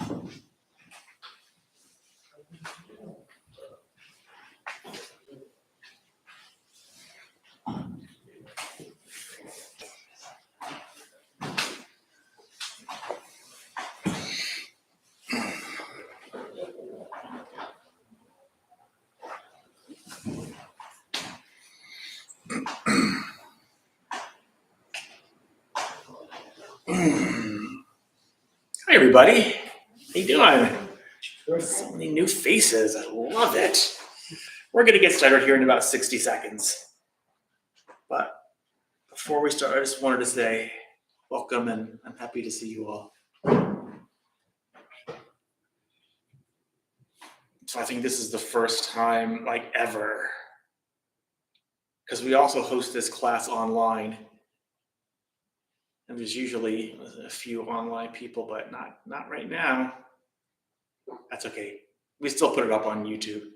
Hi, everybody. How you doing? So many new faces. I love it. We're going to get started here in about 60 seconds. But before we start, I just wanted to say welcome, and I'm happy to see you all. So I think this is the first time, like ever, because we also host this class online. And there's usually a few online people, but not right now. That's okay. We still put it up on YouTube in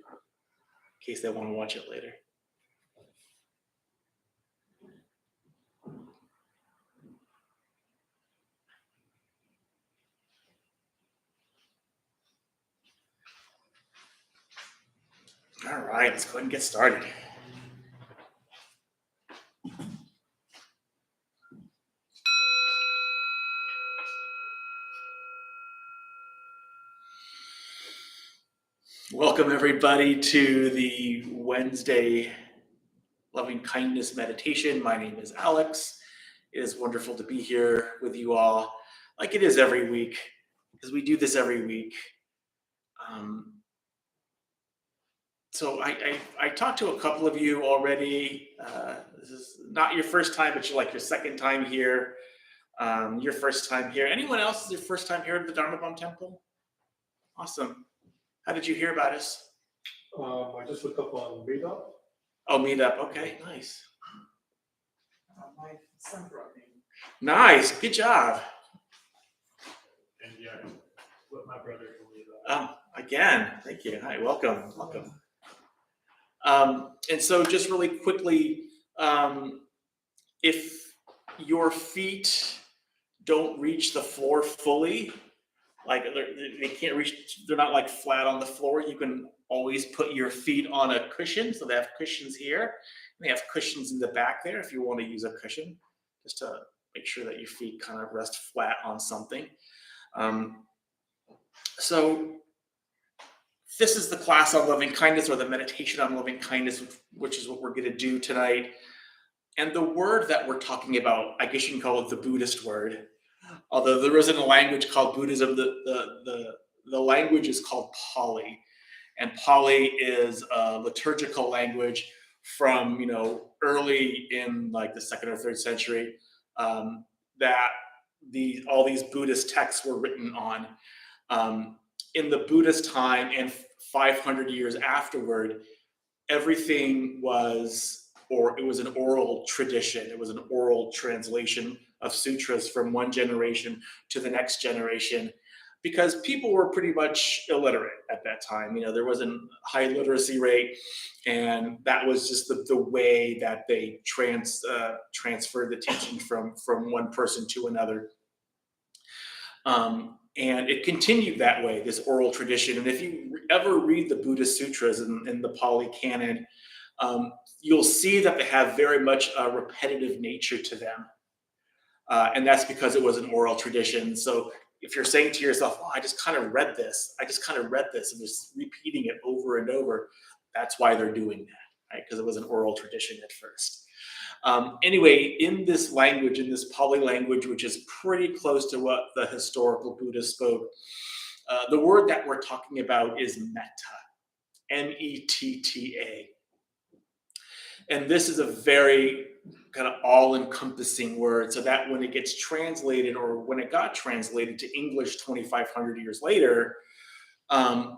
case they want to watch it later. All right, let's go ahead and get started. Welcome, everybody, to the Wednesday Loving Kindness Meditation. My name is Alex. It is wonderful to be here with you all, like it is every week, because we do this every week. So I talked to a couple of you already. This is not your first time, but you're like your second time here. Your first time here. Anyone else is your first time here at the Dharma Bum Temple? Awesome. How did you hear about us? I just looked up on Meetup. Oh, Meetup. Okay, nice. My son brought me. Nice. Good job. And yeah, what my brother told me about. Again, thank you. Hi, welcome. And so just really quickly, if your feet don't reach the floor fully, like they can't reach, they're not like flat on the floor, you can always put your feet on a cushion. So they have cushions here, and they have cushions in the back there if you want to use a cushion, just to make sure that your feet kind of rest flat on something. So this is the class on loving kindness, or the meditation on loving kindness, which is what we're going to do tonight. And the word that we're talking about, I guess you can call it the Buddhist word, although there isn't a language called Buddhism. The language is called Pali, and Pali is a liturgical language from early in like the 2nd or 3rd century, that all these Buddhist texts were written on. In the Buddhist time and 500 years afterward, everything was, or it was an oral tradition. It was an oral translation of sutras from one generation to the next generation, because people were pretty much illiterate at that time. There wasn't a high literacy rate, and that was just the way that they transferred the teaching from one person to another. And it continued that way, this oral tradition. And if you ever read the Buddhist sutras in the Pali Canon, you'll see that they have very much a repetitive nature to them. And that's because it was an oral tradition. So if you're saying to yourself, oh, I just kind of read this, and just repeating it over and over, that's why they're doing that, right? Because it was an oral tradition at first. Anyway, in this language, in this Pali language, which is pretty close to what the historical Buddha spoke, the word that we're talking about is metta, M-E-T-T-A. And this is a very kind of all-encompassing word, so that when it gets translated, or when it got translated to English 2,500 years later,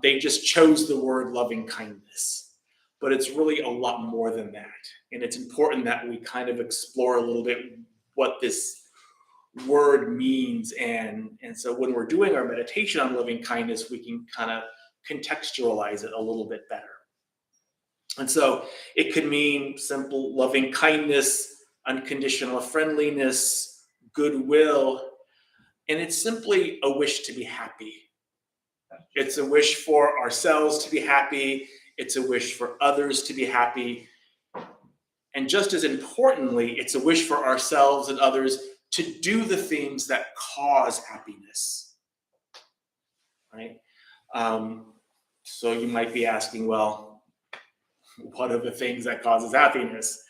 they just chose the word loving kindness. But it's really a lot more than that. And it's important that we kind of explore a little bit what this word means. And so when we're doing our meditation on loving kindness, we can kind of contextualize it a little bit better. And so it could mean simple loving kindness, unconditional friendliness, goodwill, and it's simply a wish to be happy. It's a wish for ourselves to be happy. It's a wish for others to be happy. And just as importantly, it's a wish for ourselves and others to do the things that cause happiness, right? So you might be asking, well, what are the things that causes happiness?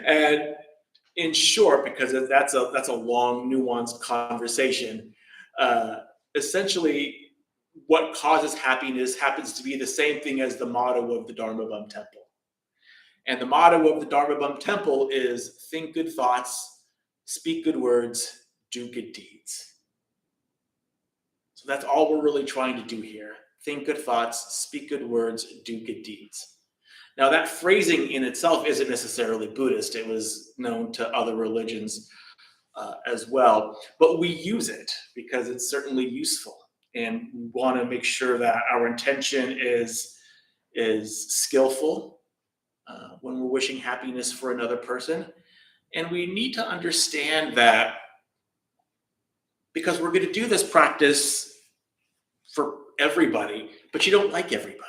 And in short, because that's a long, nuanced conversation, essentially, what causes happiness happens to be the same thing as the motto of the Dharma Bum Temple. And the motto of the Dharma Bum Temple is think good thoughts, speak good words, do good deeds. So that's all we're really trying to do here. Think good thoughts, speak good words, do good deeds. Now that phrasing in itself isn't necessarily Buddhist. It was known to other religions as well, but we use it because it's certainly useful. And we want to make sure that our intention is skillful when we're wishing happiness for another person. And we need to understand that because we're going to do this practice for everybody, but you don't like everybody.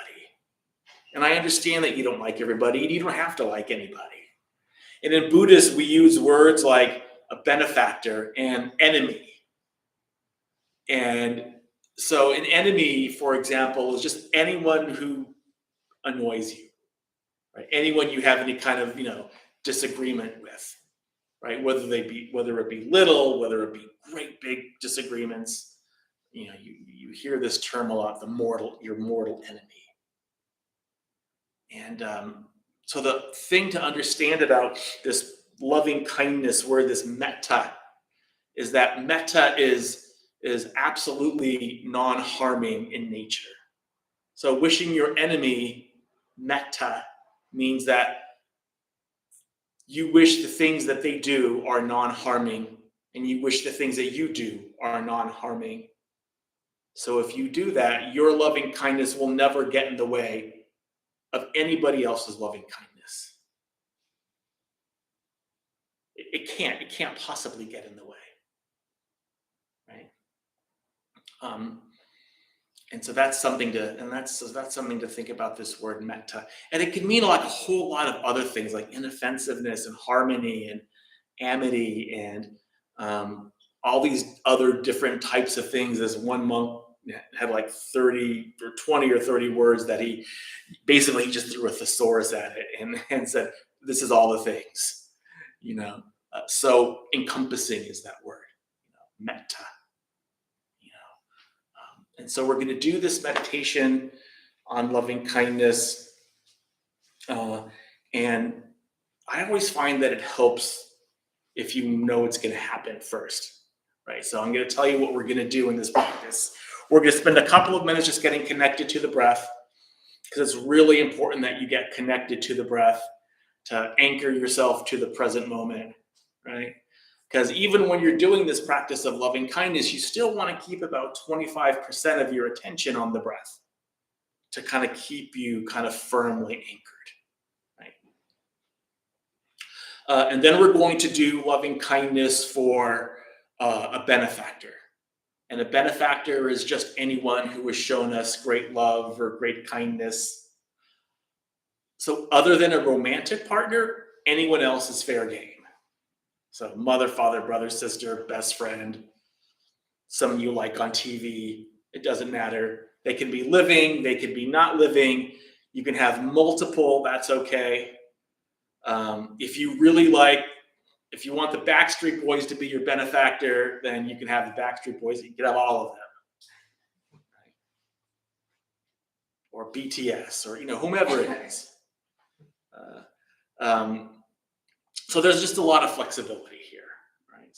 And I understand that you don't like everybody, and you don't have to like anybody. And in Buddhist, we use words like a benefactor and enemy. And so an enemy, for example, is just anyone who annoys you, right? Anyone you have any kind of, disagreement with, right? Whether it be little, whether it be great big disagreements, you hear this term a lot, your mortal enemy. And so the thing to understand about this loving kindness word, this metta, is that metta is absolutely non-harming in nature. So wishing your enemy metta means that you wish the things that they do are non-harming, and you wish the things that you do are non-harming. So if you do that, your loving kindness will never get in the way of anybody else's loving kindness. It can't possibly get in the way, right? And so that's something to think about, this word metta. And it can mean like a whole lot of other things like inoffensiveness and harmony and amity and all these other different types of things. This one monk had like 30 or 20 or 30 words that he just threw a thesaurus at it and said, this is all the things, so encompassing is that word, metta. And so we're going to do this meditation on loving kindness. And I always find that it helps if you know it's going to happen first, right? So I'm going to tell you what we're going to do in this practice. We're going to spend a couple of minutes just getting connected to the breath, because it's really important that you get connected to the breath to anchor yourself to the present moment, right? Because even when you're doing this practice of loving kindness, you still want to keep about 25% of your attention on the breath to kind of keep you kind of firmly anchored, right? And then we're going to do loving kindness for a benefactor. And a benefactor is just anyone who has shown us great love or great kindness. So other than a romantic partner, anyone else is fair game. So mother, father, brother, sister, best friend, someone you like on TV, it doesn't matter. They can be living, they can be not living. You can have multiple, that's okay. If you want the Backstreet Boys to be your benefactor, then you can have the Backstreet Boys, you can have all of them. Right? Or BTS, or whomever it is. So there's just a lot of flexibility here, right?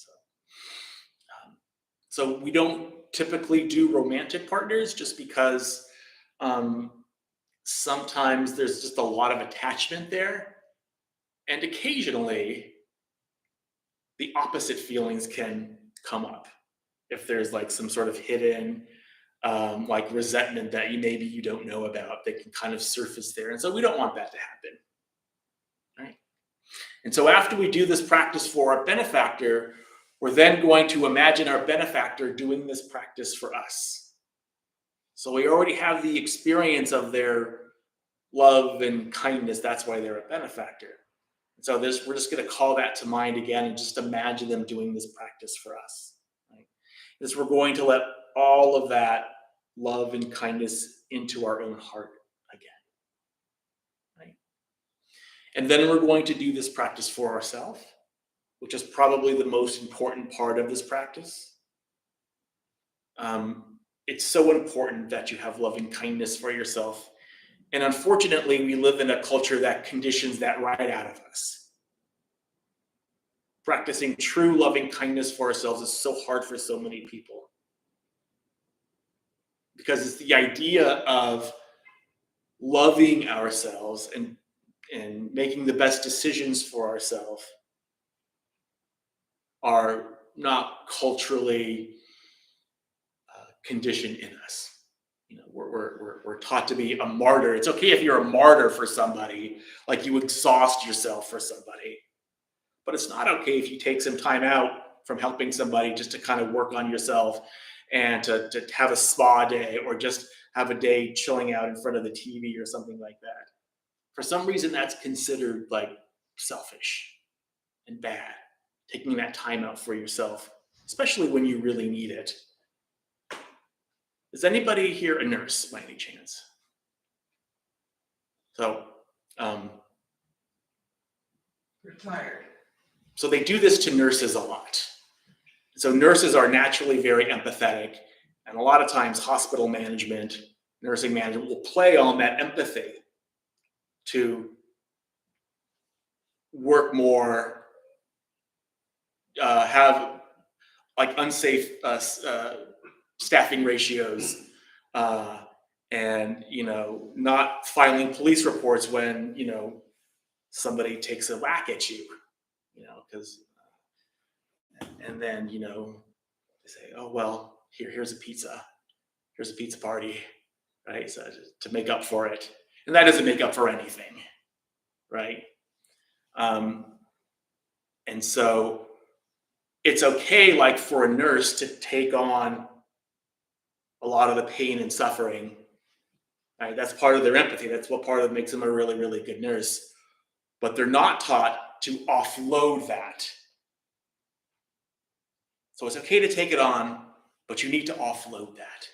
So we don't typically do romantic partners just because sometimes there's just a lot of attachment there. And occasionally the opposite feelings can come up. If there's like some sort of hidden like resentment that maybe you don't know about, they can kind of surface there. And so we don't want that to happen. And so after we do this practice for our benefactor, we're then going to imagine our benefactor doing this practice for us. So we already have the experience of their love and kindness. That's why they're a benefactor. So we're just going to call that to mind again and just imagine them doing this practice for us. Right? We're going to let all of that love and kindness into our own heart again. Right? And then we're going to do this practice for ourselves, which is probably the most important part of this practice. It's so important that you have loving kindness for yourself. And unfortunately, we live in a culture that conditions that right out of us. Practicing true loving kindness for ourselves is so hard for so many people. Because it's the idea of loving ourselves and making the best decisions for ourselves are not culturally conditioned in us. You know, we're taught to be a martyr. It's okay if you're a martyr for somebody, like you exhaust yourself for somebody. But it's not okay if you take some time out from helping somebody just to kind of work on yourself and to have a spa day or just have a day chilling out in front of the TV or something like that. For some reason, that's considered like selfish and bad, taking that time out for yourself, especially when you really need it. Is anybody here a nurse by any chance? So, Retired. so they do this to nurses a lot. So nurses are naturally very empathetic, and a lot of times hospital management, nursing management will play on that empathy to work more, have like unsafe staffing ratios, and not filing police reports when somebody takes a whack at you, because and then they say, oh well, here's a pizza party, right? So to make up for it, and that doesn't make up for anything, right? And so it's okay, like for a nurse to take on a lot of the pain and suffering, right? That's part of their empathy. That's what part of it makes them a really, really good nurse. But they're not taught to offload that. So it's okay to take it on, but you need to offload that.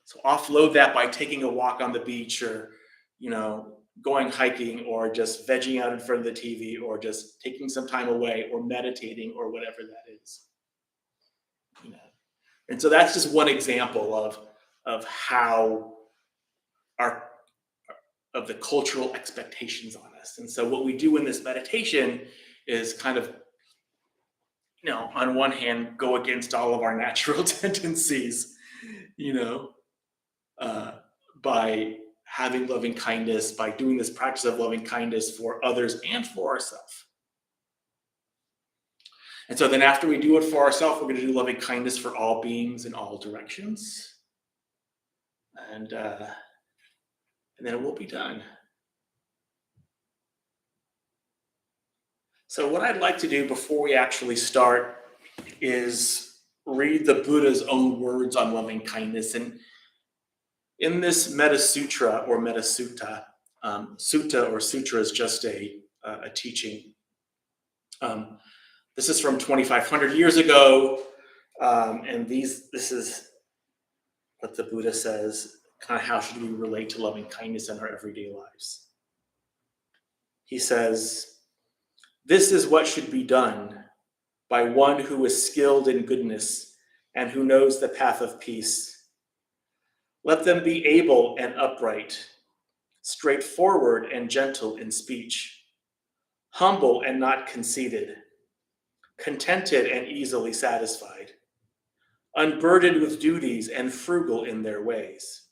So offload that by taking a walk on the beach, or going hiking, or just vegging out in front of the TV, or just taking some time away, or meditating, or whatever that is. And so that's just one example of how of the cultural expectations on us. And so what we do in this meditation is kind of, on one hand, go against all of our natural tendencies, by having loving kindness, by doing this practice of loving kindness for others and for ourselves. And so then after we do it for ourselves, we're going to do loving kindness for all beings in all directions. And then it will be done. So what I'd like to do before we actually start is read the Buddha's own words on loving kindness. And in this Metta Sutra or Metta Sutta, sutta or sutra is just a teaching. This is from 2,500 years ago, and this is what the Buddha says, kind of how should we relate to loving kindness in our everyday lives. He says, "This is what should be done by one who is skilled in goodness and who knows the path of peace. Let them be able and upright, straightforward and gentle in speech, humble and not conceited, contented and easily satisfied, unburdened with duties and frugal in their ways,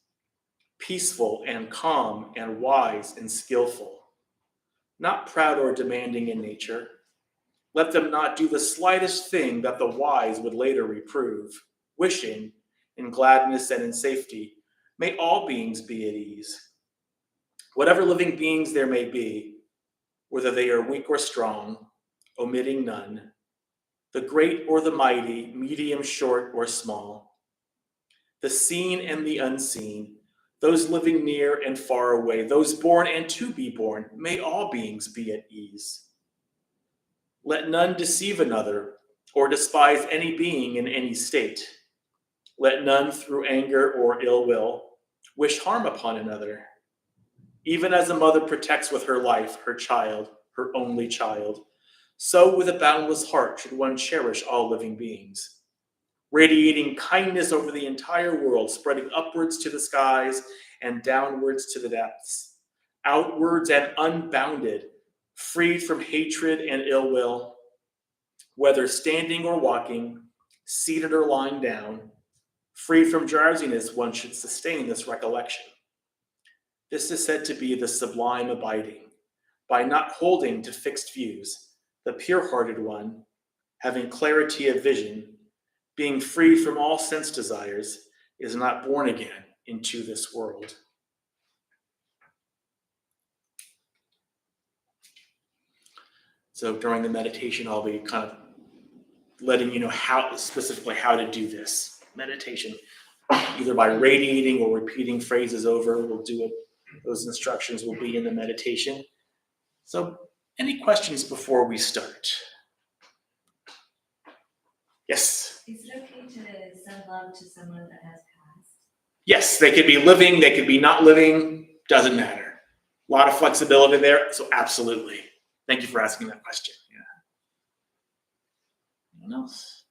peaceful and calm and wise and skillful, not proud or demanding in nature. Let them not do the slightest thing that the wise would later reprove, wishing, in gladness and in safety, may all beings be at ease. Whatever living beings there may be, whether they are weak or strong, omitting none, the great or the mighty, medium, short, or small, the seen and the unseen, those living near and far away, those born and to be born, may all beings be at ease. Let none deceive another or despise any being in any state. Let none through anger or ill will wish harm upon another. Even as a mother protects with her life her child, her only child, so with a boundless heart should one cherish all living beings, radiating kindness over the entire world, spreading upwards to the skies and downwards to the depths, outwards and unbounded, freed from hatred and ill will, whether standing or walking, seated or lying down, free from drowsiness, one should sustain this recollection. This is said to be the sublime abiding, by not holding to fixed views, the pure-hearted one, having clarity of vision, being free from all sense desires, is not born again into this world. So during the meditation, I'll be kind of letting you know specifically how to do this meditation, either by radiating or repeating phrases over. We'll do it. Those instructions will be in the meditation. So, any questions before we start? Yes. Is it okay to send love to someone that has passed? Yes, they could be living, they could be not living, doesn't matter. A lot of flexibility there, so absolutely. Thank you for asking that question. Yeah. Anyone else?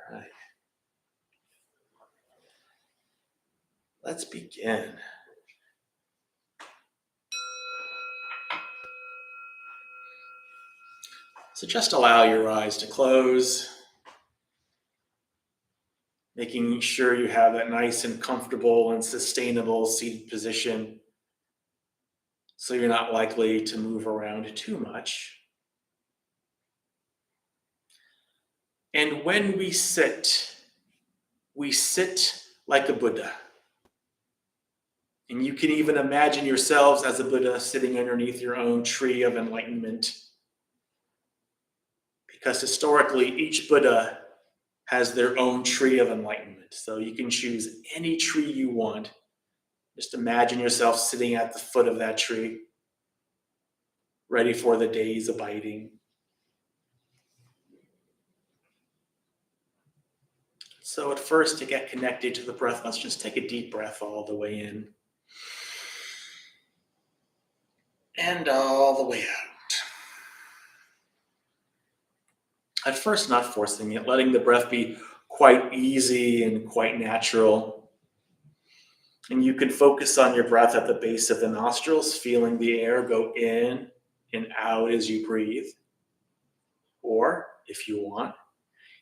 All right. Let's begin. So just allow your eyes to close, making sure you have that nice and comfortable and sustainable seated position so you're not likely to move around too much. And when we sit like a Buddha. And you can even imagine yourselves as a Buddha sitting underneath your own tree of enlightenment. Because historically, each Buddha has their own tree of enlightenment. So you can choose any tree you want. Just imagine yourself sitting at the foot of that tree, ready for the day's abiding. So at first, to get connected to the breath, let's just take a deep breath all the way in. And all the way out. At first, not forcing it, letting the breath be quite easy and quite natural. And you can focus on your breath at the base of the nostrils, feeling the air go in and out as you breathe. Or, if you want,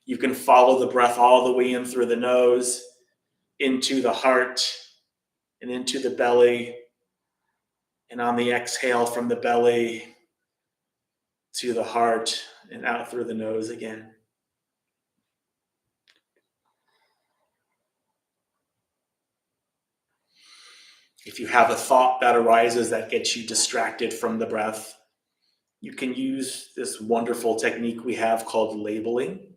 you can follow the breath all the way in through the nose, into the heart, and into the belly. And on the exhale from the belly to the heart and out through the nose again. If you have a thought that arises that gets you distracted from the breath, you can use this wonderful technique we have called labeling.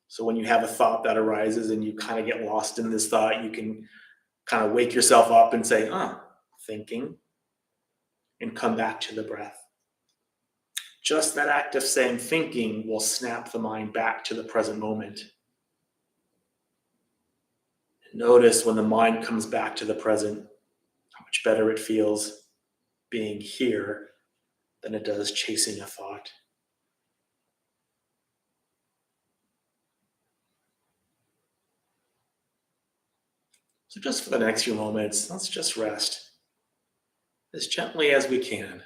So when you have a thought that arises and you kind of get lost in this thought, you can kind of wake yourself up and say, thinking, and come back to the breath. Just that act of saying thinking will snap the mind back to the present moment. And notice when the mind comes back to the present, how much better it feels being here than it does chasing a thought. So just for the next few moments, let's just rest as gently as we can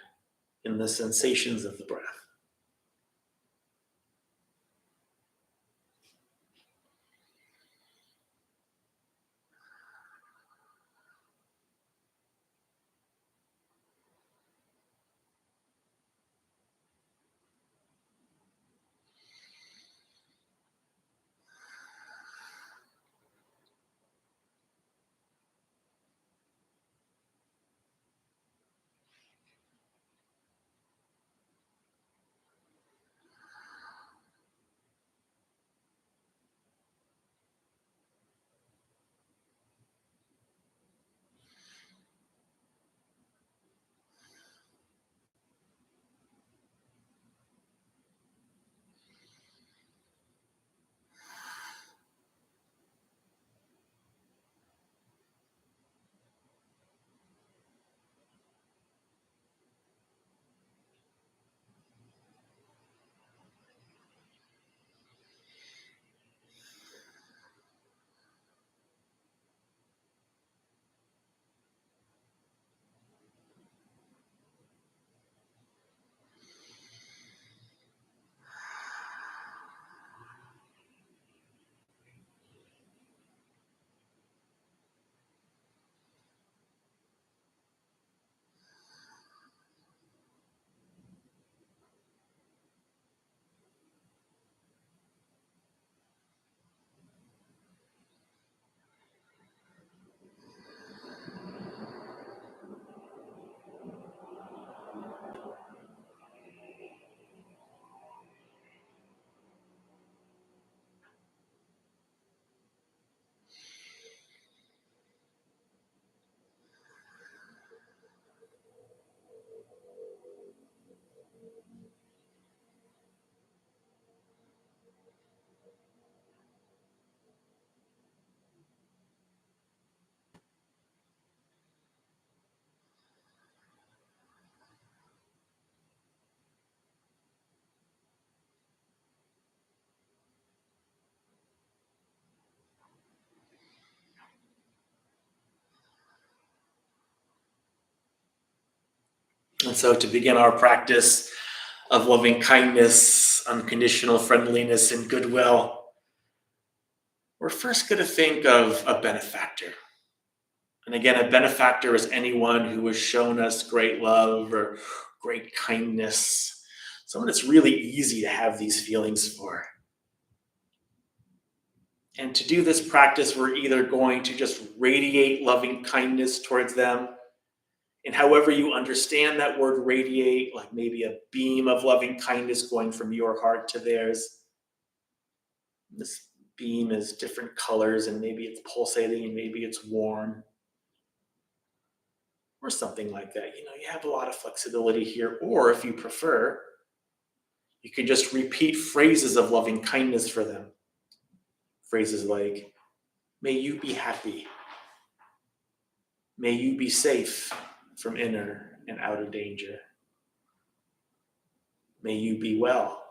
in the sensations of the breath. And so to begin our practice of loving kindness, unconditional friendliness, and goodwill, we're first going to think of a benefactor. And again, a benefactor is anyone who has shown us great love or great kindness, someone that's really easy to have these feelings for. And to do this practice, we're either going to just radiate loving kindness towards them, and however you understand that word radiate, like maybe a beam of loving kindness going from your heart to theirs. This beam is different colors, and maybe it's pulsating and maybe it's warm or something like that. You know, you have a lot of flexibility here. Or if you prefer, you can just repeat phrases of loving kindness for them. Phrases like, may you be happy. May you be safe from inner and outer danger. May you be well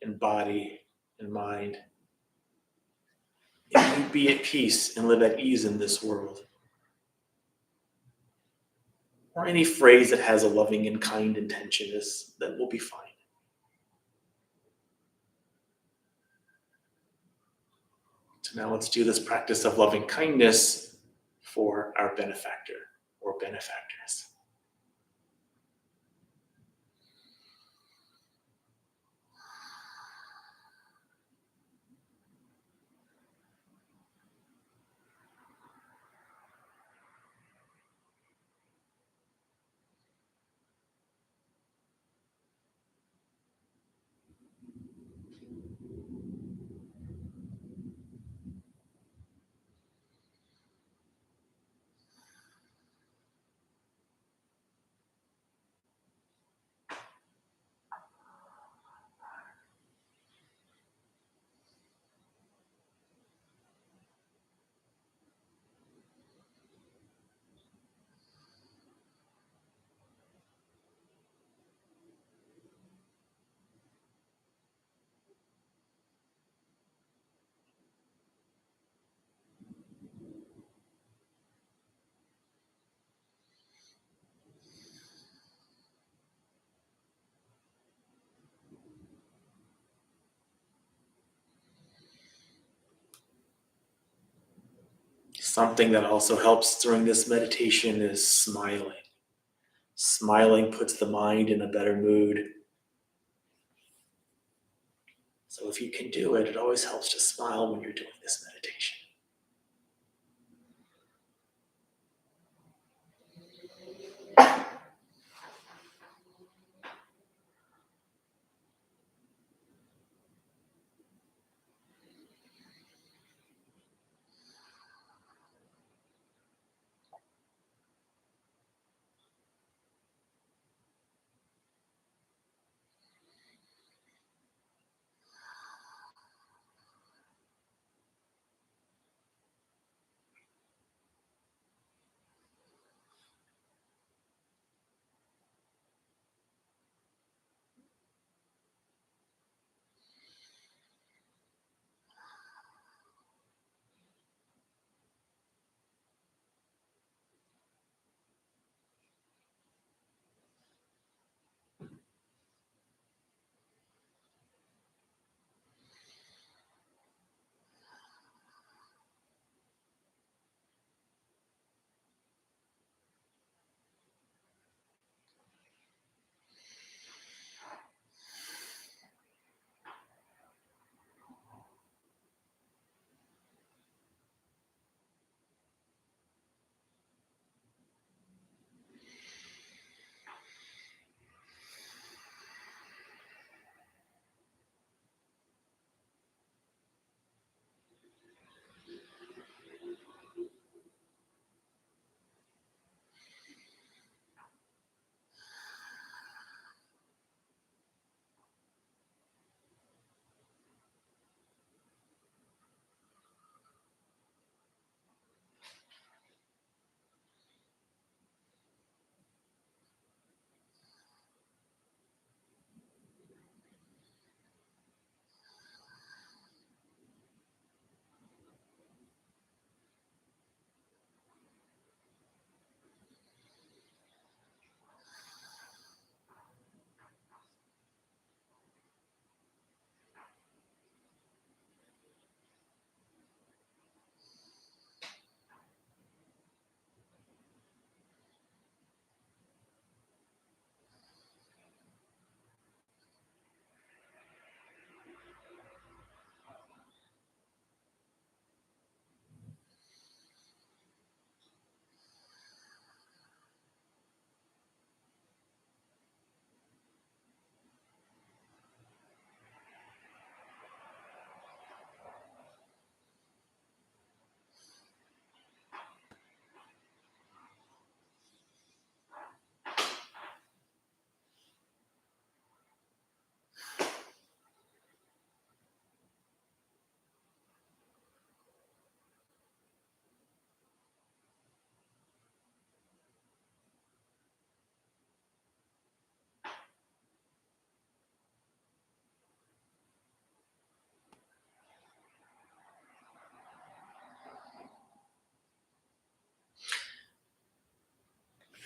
in body and mind. May you be at peace and live at ease in this world. Or any phrase that has a loving and kind intention that will be fine. So now let's do this practice of loving kindness for our benefactor or benefactors. Something that also helps during this meditation is smiling. Smiling puts the mind in a better mood. So if you can do it, it always helps to smile when you're doing this meditation.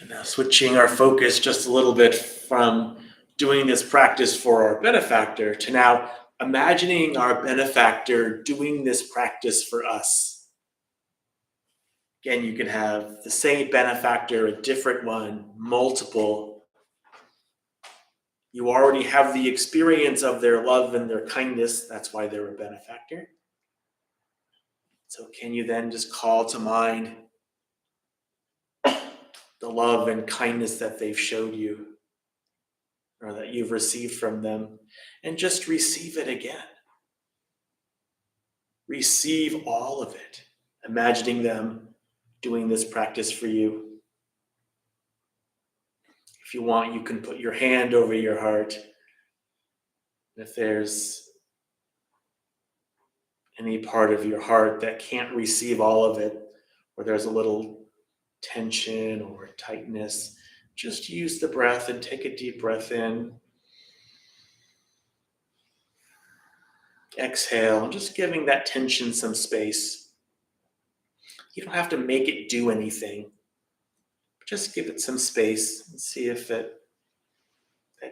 And now switching our focus just a little bit from doing this practice for our benefactor to now imagining our benefactor doing this practice for us. Again, you can have the same benefactor, a different one, multiple. You already have the experience of their love and their kindness. That's why they're a benefactor. So can you then just call to mind the love and kindness that they've showed you or that you've received from them, and just receive it again. Receive all of it, imagining them doing this practice for you. If you want, you can put your hand over your heart. If there's any part of your heart that can't receive all of it, or there's a little tension or tightness, just use the breath and take a deep breath in. Exhale, just giving that tension some space. You don't have to make it do anything. Just give it some space and see if that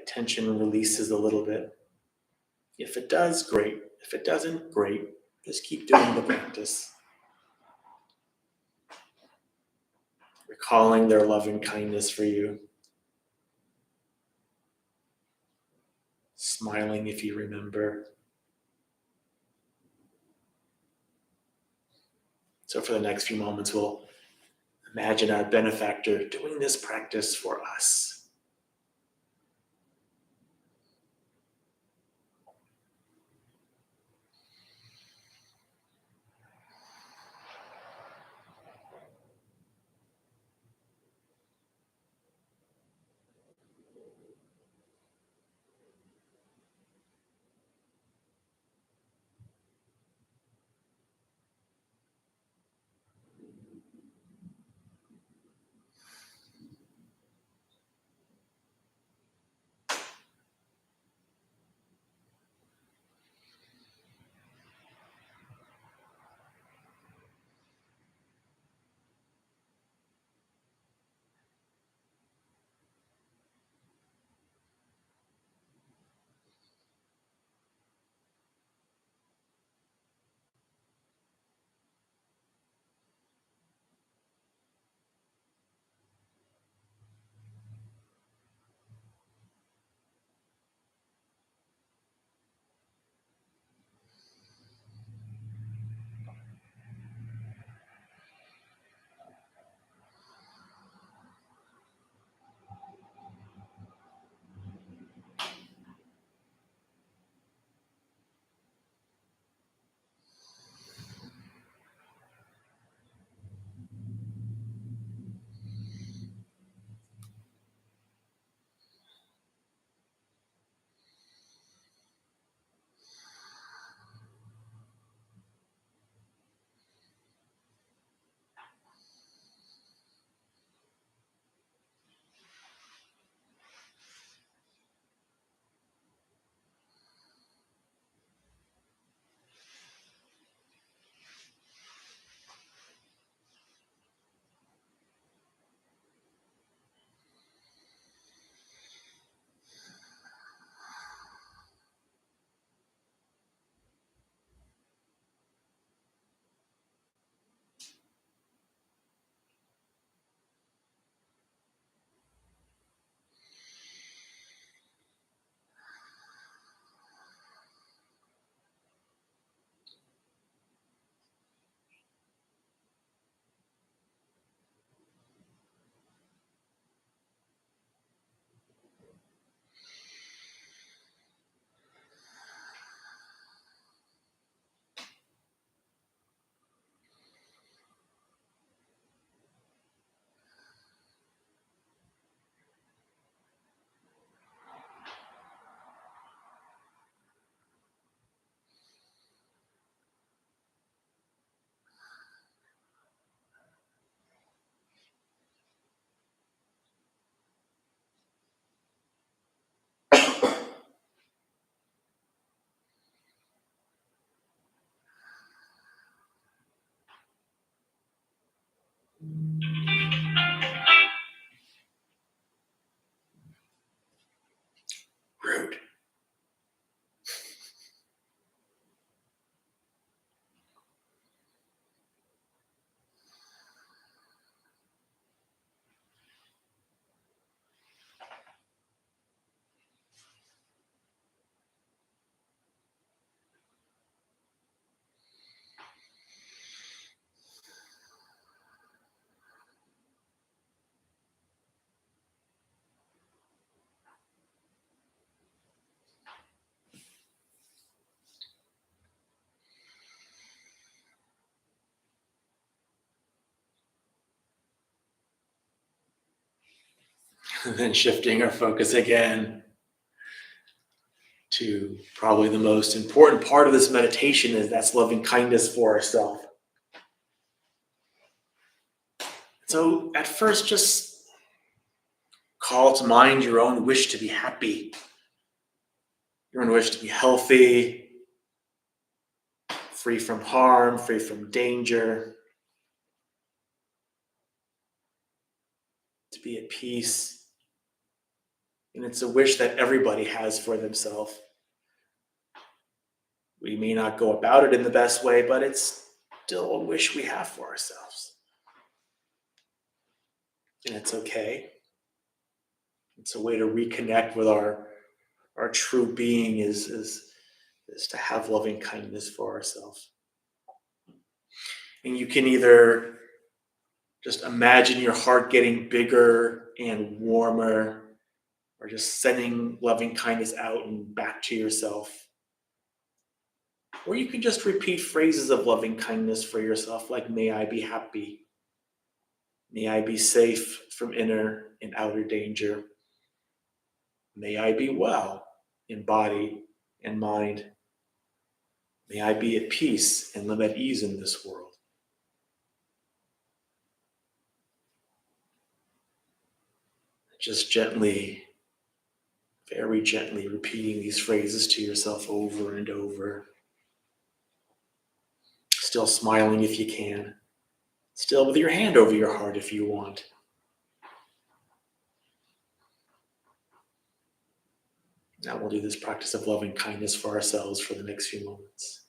tension releases a little bit. If it does, great. If it doesn't, great. Just keep doing the practice. Recalling their love and kindness for you. Smiling if you remember. So for the next few moments, we'll imagine our benefactor doing this practice for us. And then shifting our focus again to probably the most important part of this meditation is that's loving kindness for ourselves. So at first, just call to mind your own wish to be happy, your own wish to be healthy, free from harm, free from danger, to be at peace. And it's a wish that everybody has for themselves. We may not go about it in the best way, but it's still a wish we have for ourselves. And it's okay. It's a way to reconnect with our true being is to have loving kindness for ourselves. And you can either just imagine your heart getting bigger and warmer, or just sending loving kindness out and back to yourself. Or you can just repeat phrases of loving kindness for yourself, like, may I be happy. May I be safe from inner and outer danger. May I be well in body and mind. May I be at peace and live at ease in this world. Just gently, very gently repeating these phrases to yourself over and over. Still smiling if you can. Still with your hand over your heart if you want. Now we'll do this practice of loving kindness for ourselves for the next few moments.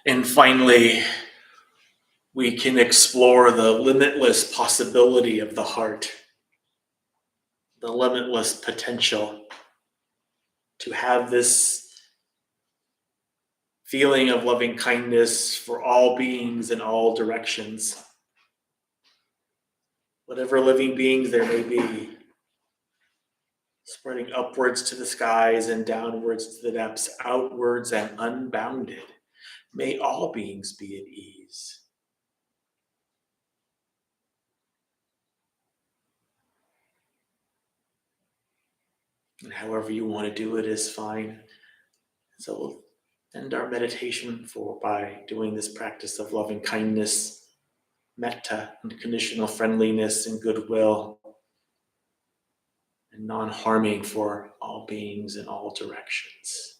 And finally, we can explore the limitless possibility of the heart, the limitless potential to have this feeling of loving kindness for all beings in all directions, whatever living beings there may be, spreading upwards to the skies and downwards to the depths, outwards and unbounded. May all beings be at ease. And however you want to do it is fine. So we'll end our meditation by doing this practice of loving kindness, metta, unconditional friendliness and goodwill, and non-harming for all beings in all directions.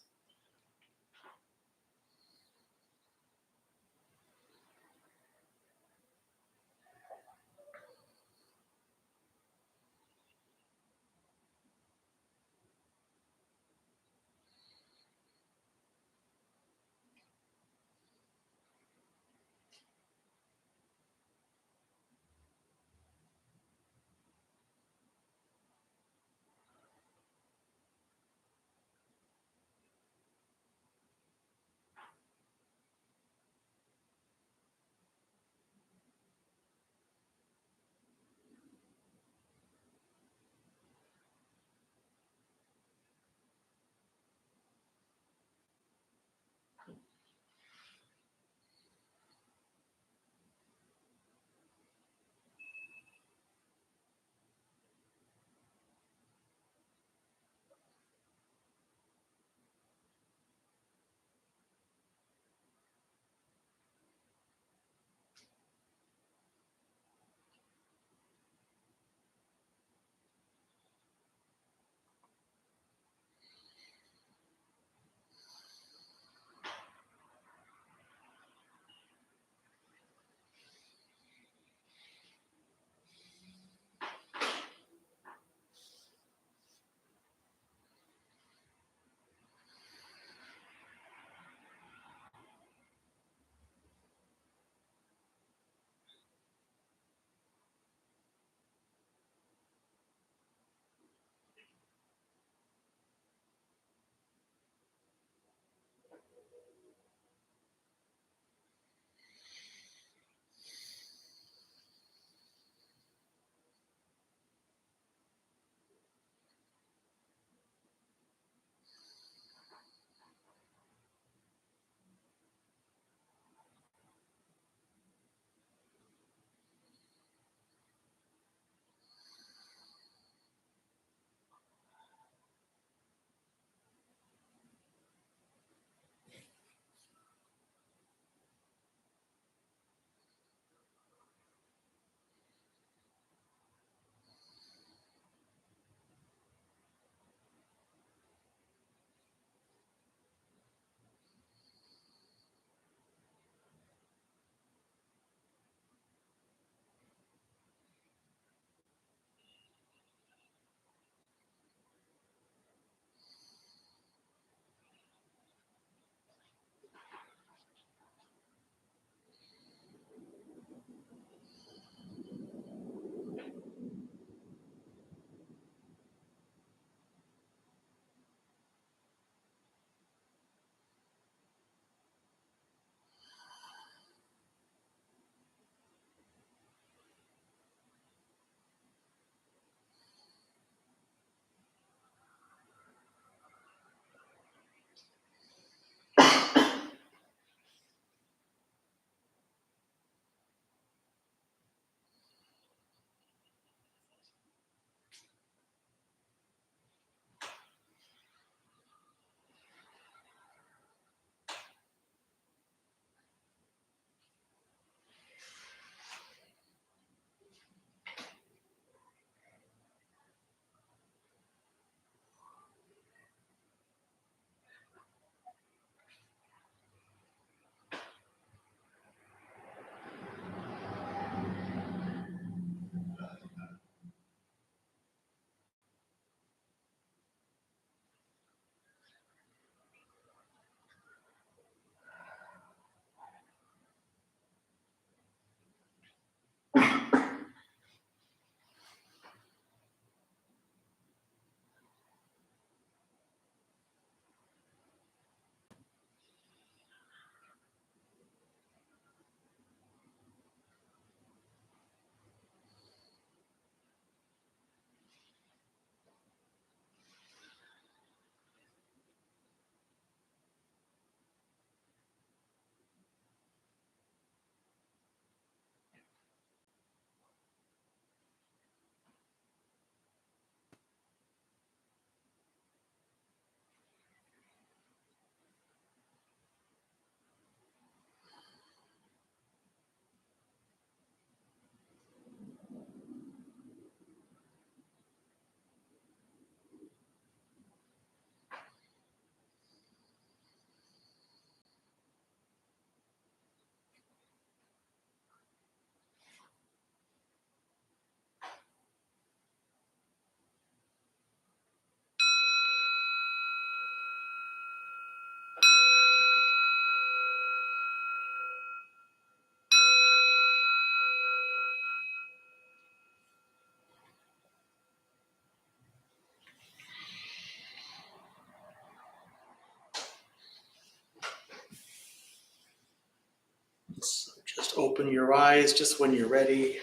open your eyes just when you're ready.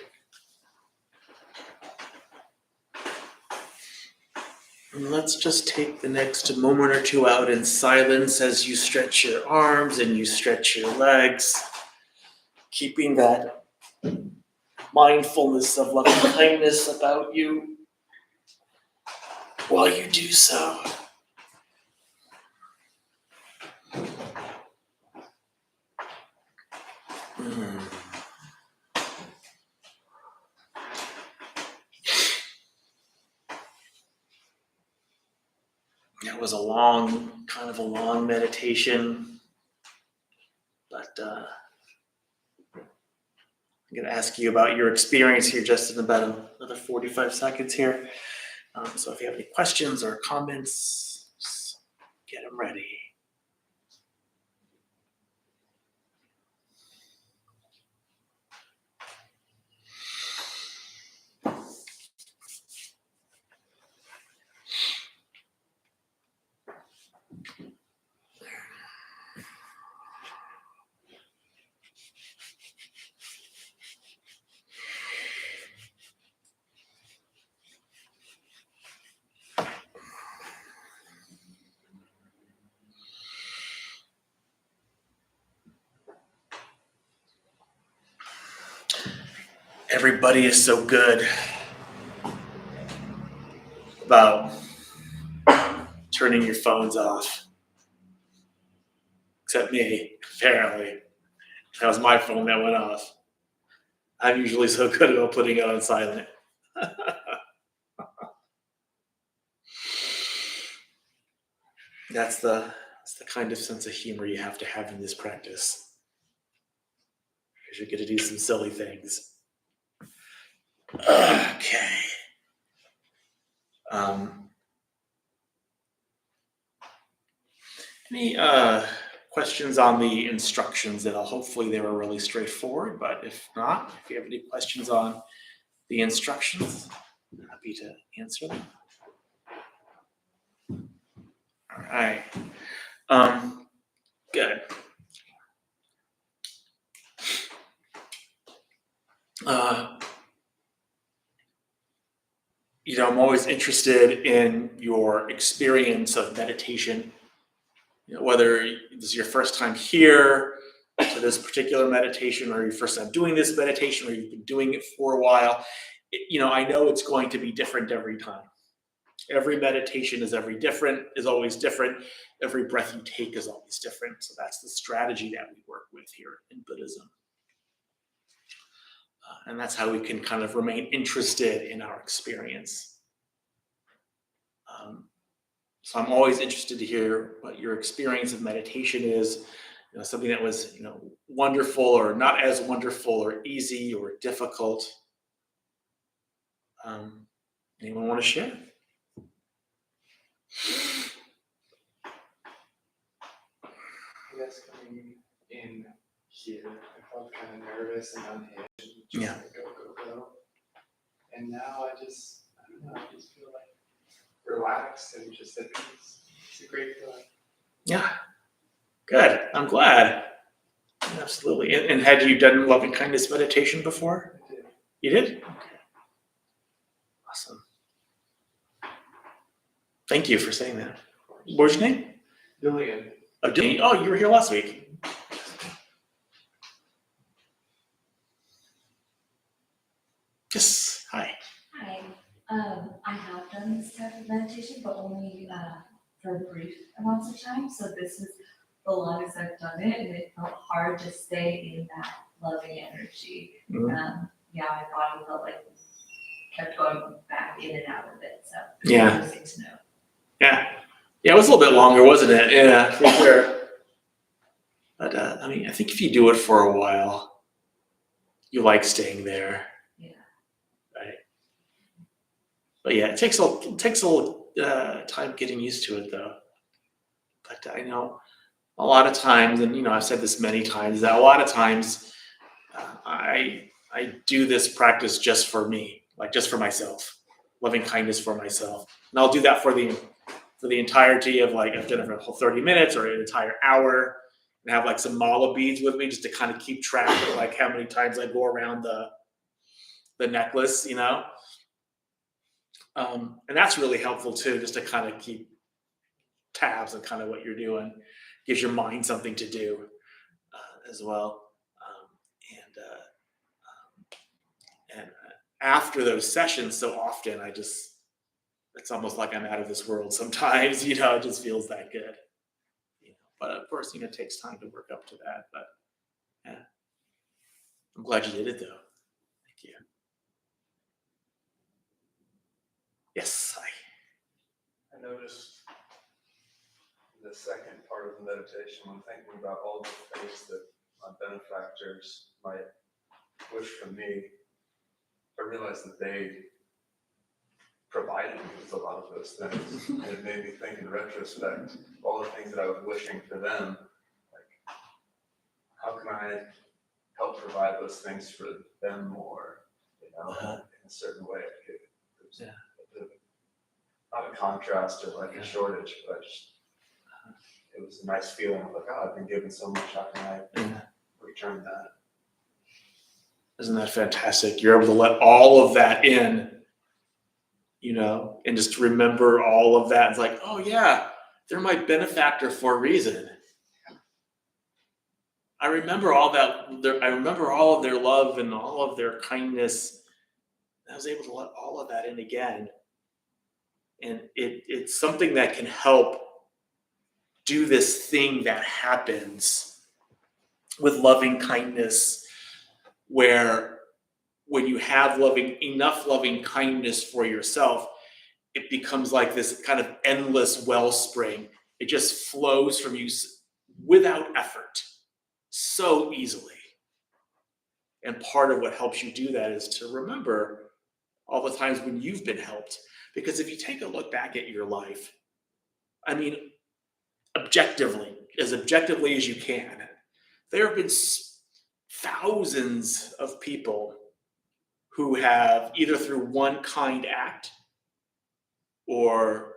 And let's just take the next moment or two out in silence as you stretch your arms and you stretch your legs, keeping that mindfulness of loving kindness about you while you do so. It was a long meditation, but I'm going to ask you about your experience here just in about another 45 seconds here. So if you have any questions or comments, just get them ready. Everybody is so good about turning your phones off. Except me, apparently. That was my phone that went off. I'm usually so good about putting it on silent. That's the kind of sense of humor you have to have in this practice. Because you're going to do some silly things. Okay. Any questions on the instructions at all? Hopefully they were really straightforward, but if not, if you have any questions on the instructions, I'm happy to answer them. All right. Good. I'm always interested in your experience of meditation. Whether this is your first time here to this particular meditation, or your first time doing this meditation, or you've been doing it for a while. I know it's going to be different every time. Every meditation is always different. Every breath you take is always different. So that's the strategy that we work with here in Buddhism. And that's how we can kind of remain interested in our experience. So I'm always interested to hear what your experience of meditation is. Something that was, wonderful or not as wonderful or easy or difficult. Anyone want to share? I guess coming in here, I felt kind of nervous and unhinged. Yeah. Like, go. And now I just feel like relaxed and just at peace. It's a great feeling. Yeah. Good. I'm glad. Absolutely. And had you done loving kindness meditation before? I did. You did? Okay. Awesome. Thank you for saying that. What was your name? Dillian. Oh, you were here last week. Yes. Hi. Hi, I have done this type of meditation, but only for brief amounts of time. So this is the longest I've done it, and it felt hard to stay in that loving energy. Mhm. My body felt like kept going back in and out of it. So Yeah. interesting to know. Yeah, it was a little bit longer, wasn't it? Yeah, for sure. But I think if you do it for a while, you like staying there. Yeah. Right. But yeah, it takes a little time getting used to it, though. But I know a lot of times, and I've said this many times, that a lot of times I do this practice just for me, like just for myself, loving kindness for myself, and I'll do that for the entirety of, like, I've done it for a whole 30 minutes or an entire hour. and have like some mala beads with me just to kind of keep track of like how many times I go around the necklace, you know. And that's really helpful too, just to kind of keep tabs on kind of what you're doing. Gives your mind something to do as well. And after those sessions, so often it's almost like I'm out of this world sometimes, you know, it just feels that good. You know, but of course, you know, it takes time to work up to that. But yeah, I'm glad you did it though. Thank you. Yes, I noticed the second part of the meditation, when thinking about all the things that my benefactors might wish from me, I realized that they provided me with a lot of those things. And it made me think in retrospect, all the things that I was wishing for them, like, how can I help provide those things for them more, you know, in a certain way. There's a bit of, not a contrast or like a shortage, but just, it was a nice feeling of like, oh, I've been given so much, how can I return that? isn't that fantastic? You're able to let all of that in, you know, and just remember all of that. It's like, oh yeah, they're my benefactor for a reason. I remember all that. I remember all of their love and all of their kindness. I was able to let all of that in again. And it's something that can help do this thing that happens with loving kindness, where when you have enough loving kindness for yourself, it becomes like this kind of endless wellspring. It just flows from you without effort so easily. And part of what helps you do that is to remember all the times when you've been helped. Because if you take a look back at your life, I mean, objectively as you can, there have been thousands of people who have either through one kind act or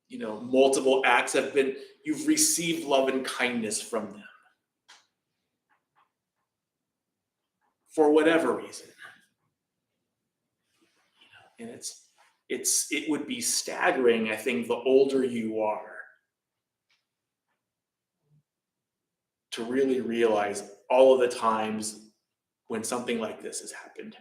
you know, multiple acts you've received love and kindness from them for whatever reason. You know, and it would be staggering, I think, the older you are, to really realize all of the times when something like this has happened.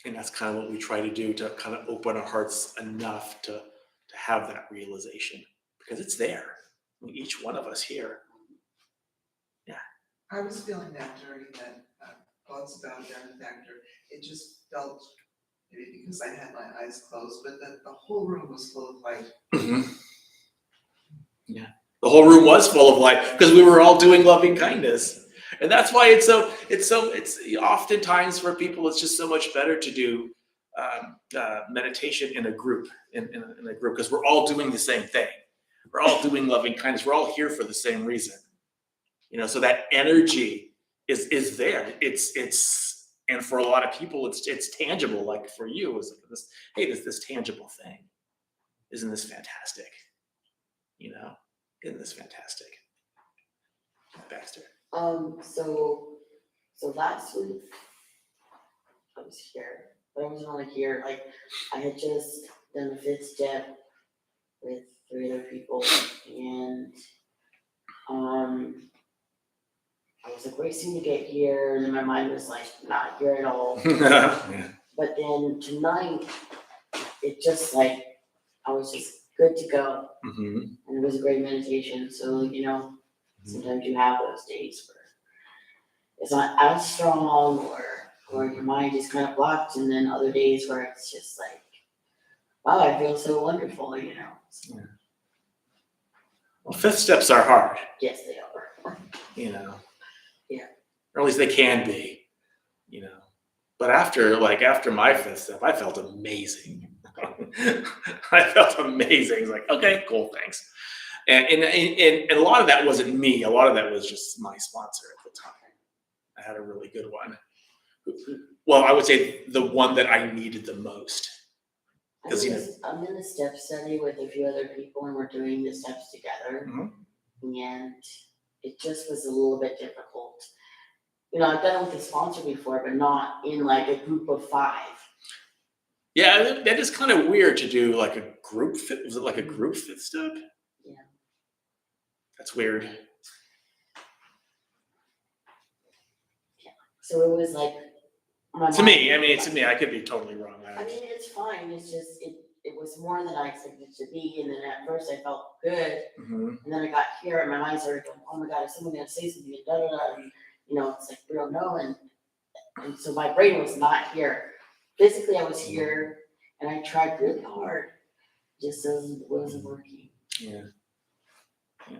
And that's kind of what we try to do, to kind of open our hearts enough to have that realization, because it's there. I mean, each one of us here. Yeah. I was feeling that during that thoughts about benefactor. It just felt, maybe because I had my eyes closed, but that the whole room was full of light. Mm-hmm. Yeah. The whole room was full of light because we were all doing loving kindness. And that's why it's oftentimes for people, it's just so much better to do meditation in a group, in a group, because we're all doing the same thing. We're all doing loving kindness. We're all here for the same reason, you know. So that energy is there. It's and for a lot of people, it's tangible. Like for you, it's like this. Hey, there's this tangible thing. Isn't this fantastic? You know, isn't this fantastic, Baxter? So last week I was here, but I wasn't only here, like I had just done the 5th step with 3 other people, and I was like racing to get here, and then my mind was like not here at all. Yeah. But then tonight, it just like, I was just good to go, Mm-hmm. and it was a great meditation. So, you know, sometimes you have those days where it's not as strong, or your mind is kind of blocked, and then other days where it's just like, wow, I feel so wonderful, you know. So, Well, 5th steps are hard, yes, they are. you know. Yeah. Or at least they can be, you know. But after my 5th step, I felt amazing. I felt amazing. It's like, okay, cool, thanks. And a lot of that wasn't me. A lot of that was just my sponsor at the time. I had a really good one. Well, I would say the one that I needed the most. 'Cause, you know- I'm in a step study with a few other people and we're doing the steps together. Mhm. And it just was a little bit difficult. You know, I've done it with a sponsor before, but not in like a group of 5. Yeah, that is kind of weird to do like a group fit. Was it like a group fit step? Yeah. That's weird. So it was like. my To me, mind- to me, I could be totally wrong. I mean, it's fine, it's just, it was more than I expected it to be, and then at first I felt good, Mhm. and then I got here and my mind started going, oh my god, is someone gonna say something, and da da da, and, you know, it's like, we don't know, and so my brain was not here. Physically, I was here, and I tried really hard, just wasn't working. Yeah.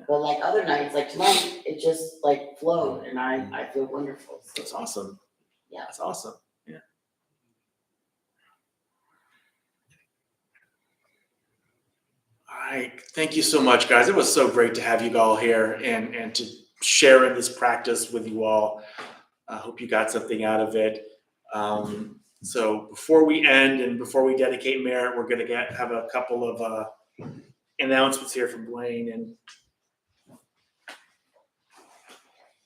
But like other nights, like tonight, it just like flowed, and I feel wonderful, so. That's awesome. Yeah. That's awesome. Yeah. All right. Thank you so much, guys. It was so great to have you all here and to share in this practice with you all. I hope you got something out of it. So before we end and before we dedicate merit, we're going to have a couple of announcements here from Blaine and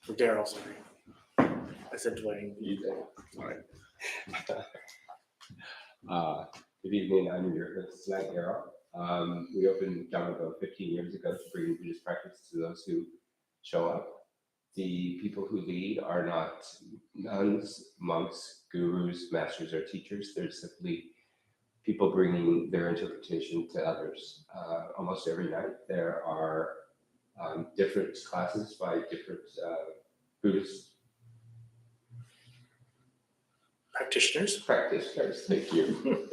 for Daryl. Sorry, I said Dwayne. You did. All right. Good evening, I'm your host tonight, Daryl. We opened Jonaville 15 years ago to bring Buddhist practice to those who show up. The people who lead are not nuns, monks, gurus, masters, or teachers. They're simply people bringing their interpretation to others. Almost every night there are different classes by different Buddhist Practitioners. Thank you.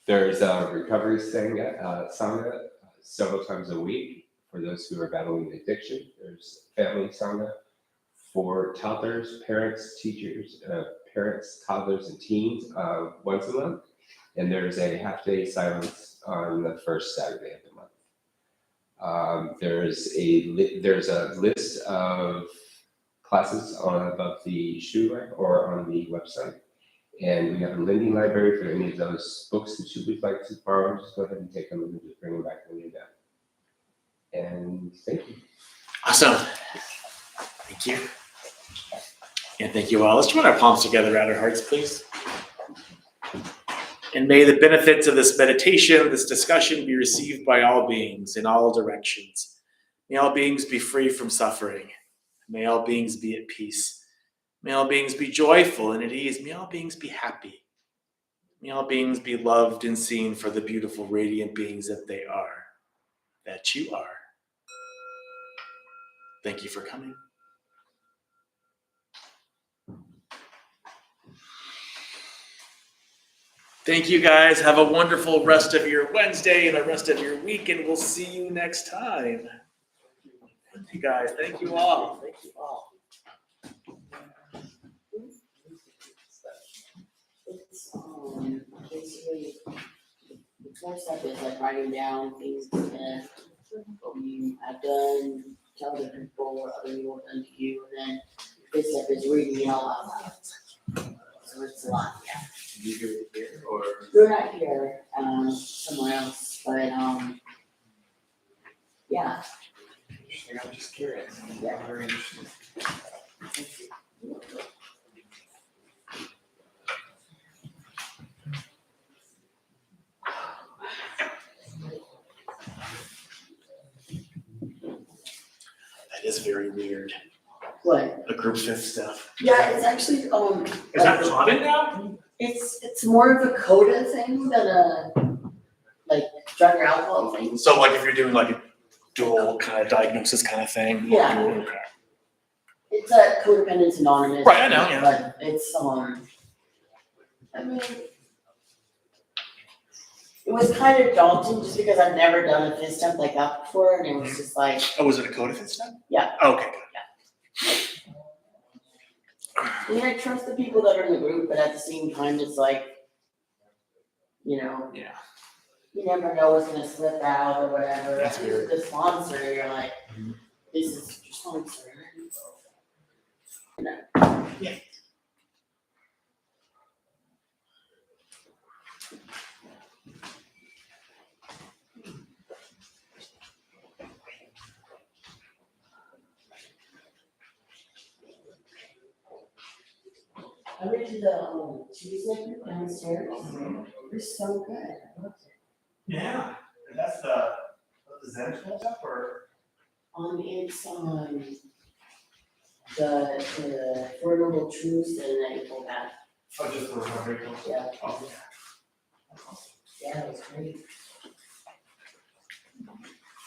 There's a recovery sauna several times a week for those who are battling addiction. There's family sauna for toddlers, parents, teachers, parents, toddlers, and teens once a month. And there's a half-day silence on the first Saturday of the month. There's a list of classes above the shoe rack or on the website. And we have a lending library for any of those books that you would like to borrow. Just go ahead and take them and just bring them back when you're done. And thank you. Awesome. Thank you. And thank you all. Let's join our palms together at our hearts, please. And may the benefits of this meditation, this discussion be received by all beings in all directions. May all beings be free from suffering. May all beings be at peace. May all beings be joyful and at ease. May all beings be happy. May all beings be loved and seen for the beautiful, radiant beings that they are, that you are. Thank you for coming. Thank you, guys. Have a wonderful rest of your Wednesday and the rest of your week, and we'll see you next time. Thank you, guys. Thank you all. Thank you all. It's basically the first step is like writing down things that what you have done, tell other people what other people have done to you, and then the fifth step is reading it all out loud. So it's a lot, yeah. You do it here or? We're not here, somewhere else, but yeah. I'm just curious. Yeah. Very interesting. That is very weird. What? The group fifth stuff. Yeah, it's actually, Is that common now? it's more of a coda thing than a, like, drug or alcohol thing. So, like, if you're doing like a dual kind of diagnosis kind of thing. Yeah. Okay. It's a Codependence Anonymous. Right, I know, yeah. But it's, I mean, it was kind of daunting just because I've never done a fifth step like that before, and it was just like, Oh, was it a coda fifth step? Yeah. Okay, good. I mean, I trust the people that are in the group, but at the same time, it's like, you know, Yeah. you never know what's gonna slip out or whatever. That's At least with the sponsor, you're like, Mhm. this is your sponsor. I went to the, Tuesday group downstairs, they're so good, I loved it. Yeah, and that's the Zen school stuff or? It's on the Four Noble Truths and April Path, Oh, just for Rachel. yeah, Oh, yeah, it was great.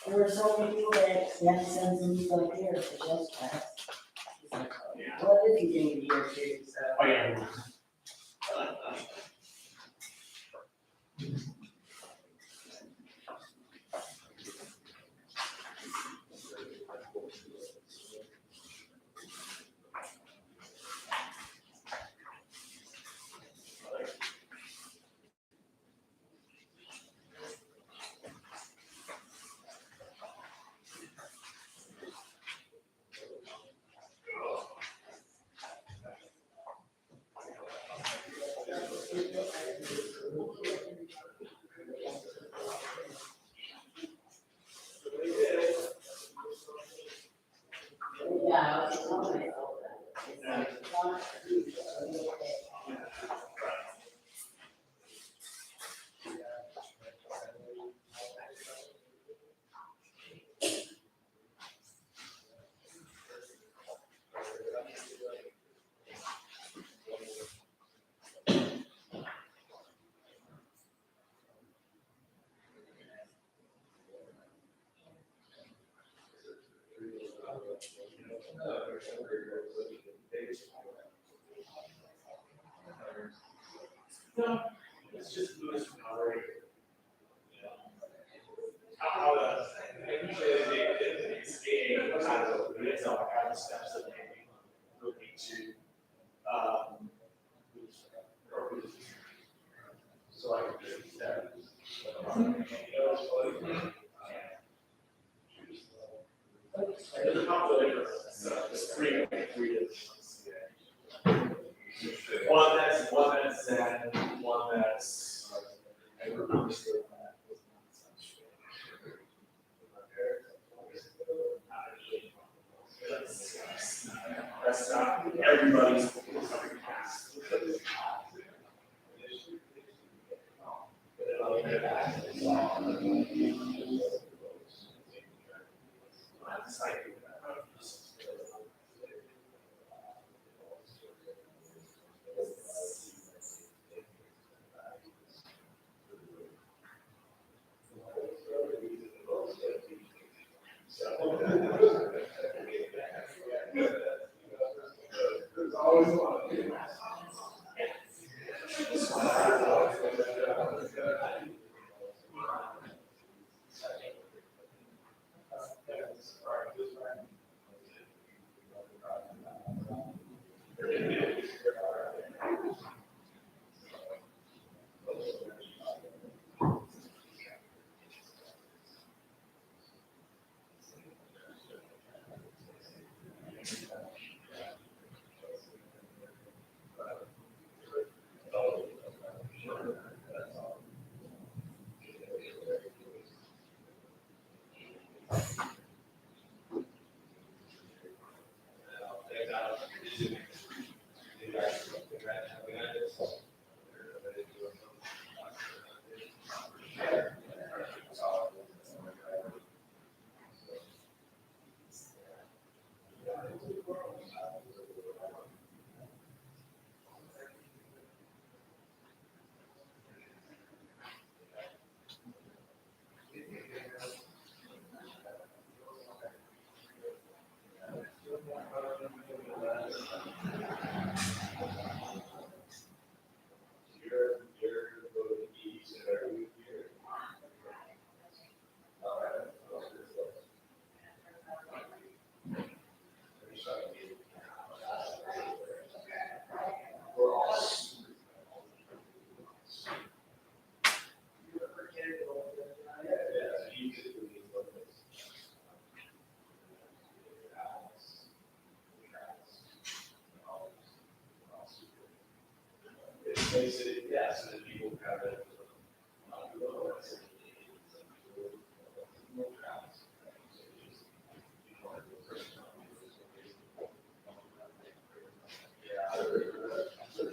There were so many people that send some stuff here for just class. It's like, yeah. what if you didn't get here too, so. Oh, yeah. Yeah, I was telling myself that. It's like, want to do it. No, it's just Lewis and Alright. How usually it's a kind of, it's all kind of steps that they looking to, so I can do that. There's a couple of different, there's three different. One that's Zen, one that's. I remember still that. That's not everybody's. There's always a lot of. Makes it, yeah, so that people have it. Yeah.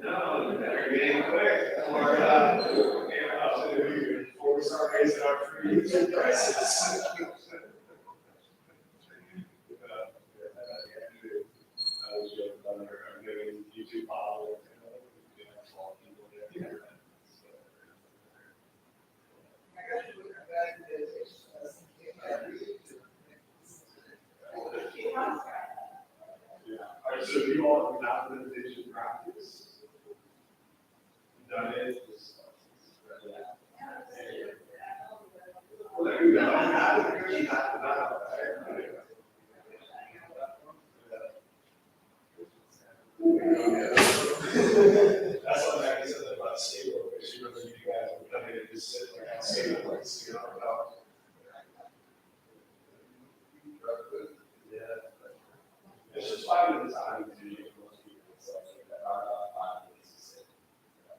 No, you better get in quick, or, before we start raising our food prices. I'm doing YouTube followers. Alright, so you all have not meditation practice? Done it? Well, there you go. That's what Maggie said about stable, because she really, you guys would come in and just sit there and stable, like, you know. Yeah. It's just finding the time to do most people, it's like, that are not 5 minutes to sit.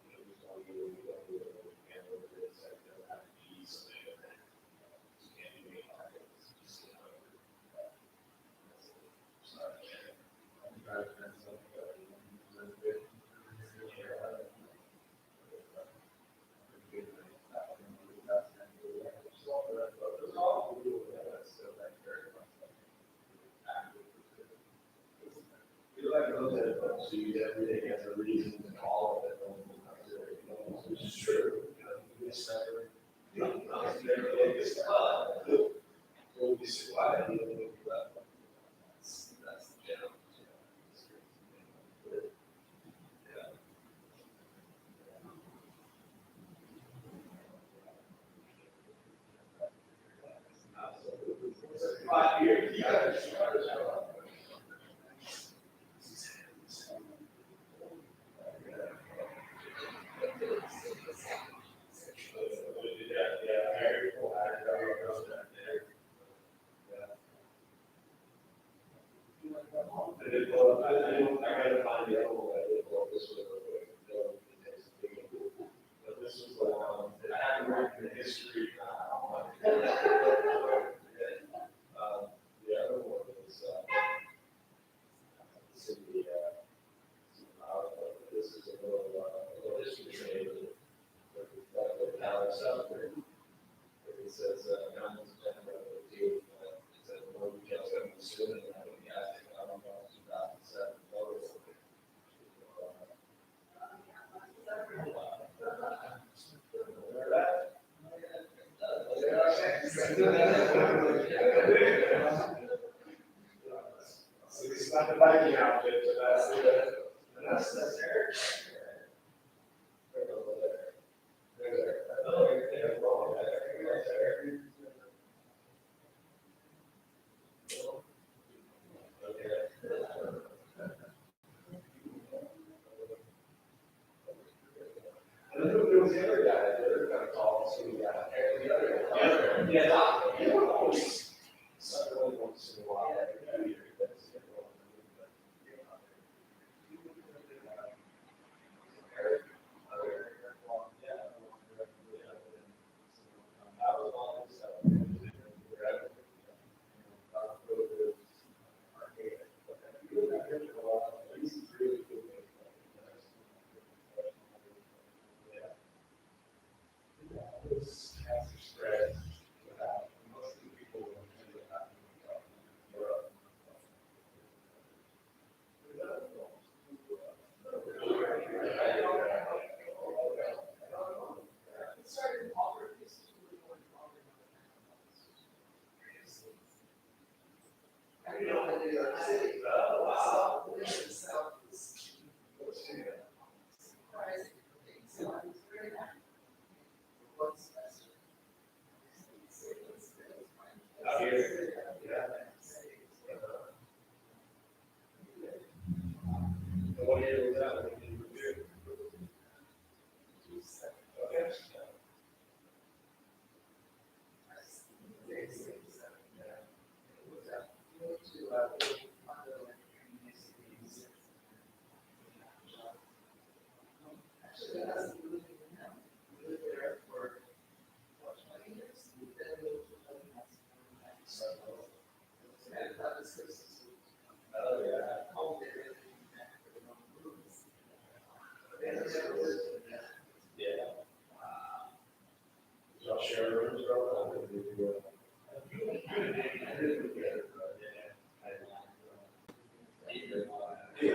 You know, just don't do it, you don't do it, and what it is, like, they'll have peace, and they don't, you can't do it, it's just, you know. Sorry. I'm trying to find something that you can do. You like to look at it, but so you everything has a reason to call it, which is true. It's never, it's we'll be surviving, we'll be left. That's the general. Yeah. Absolutely. 5 years, you gotta start it out. I gotta find the other one, I did pull this one real quick. But this was the one that I had read in the history. The other one is, this is the, this is a little history trade with the power stuff. It says, mountains of Denver, it says, more details than the student, and I think, I don't know, 2007. So it's not the biking outfit, but that's Eric. And then there was the other guy, the other kind of tall, skinny guy, the other guy. Yeah, he would always, suck really once in a while.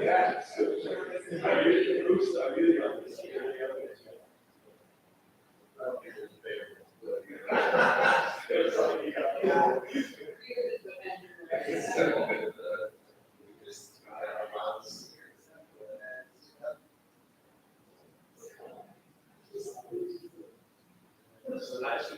Yeah. I really, Bruce, I really understand. So that's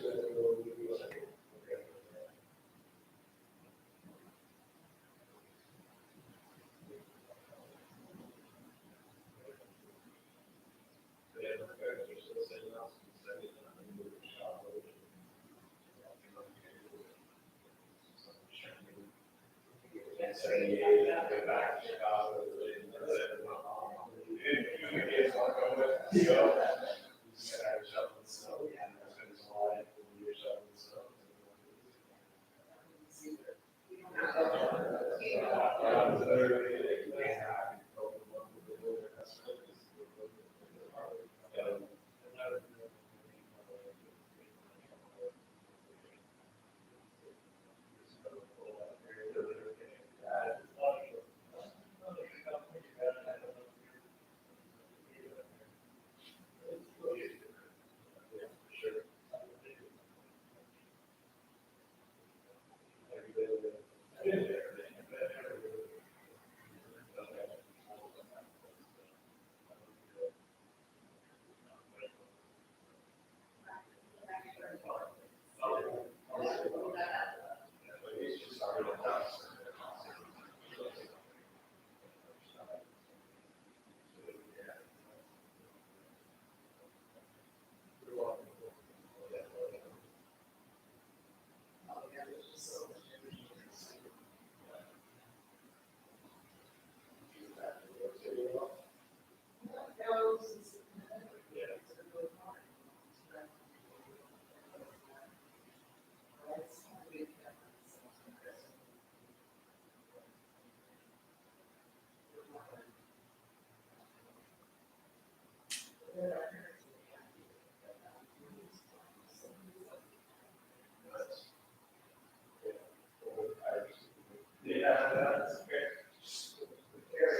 yeah, that's okay.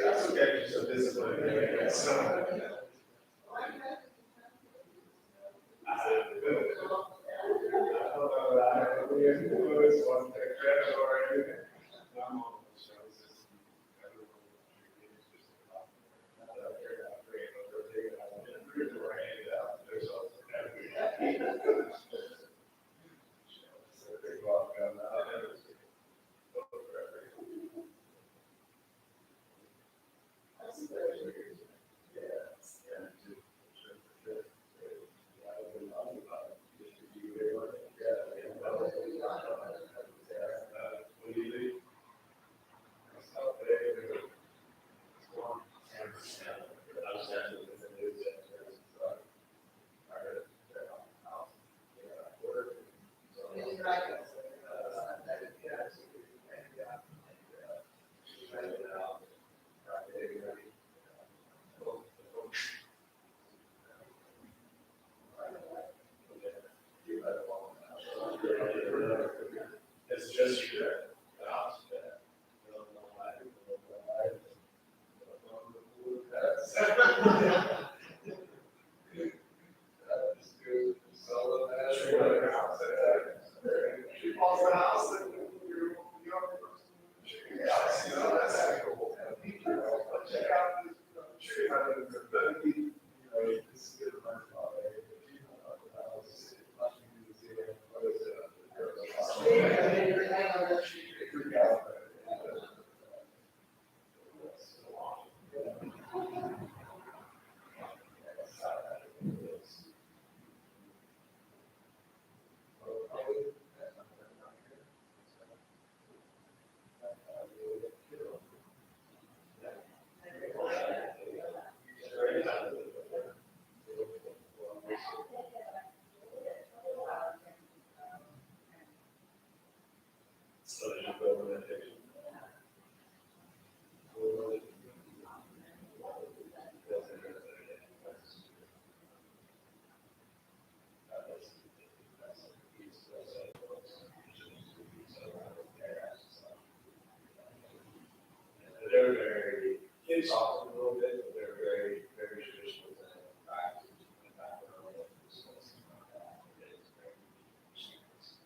That's okay, just a discipline. So. They softened a little bit, but they're very, very traditional with that practice. And background, like, this was not that. It's very serious.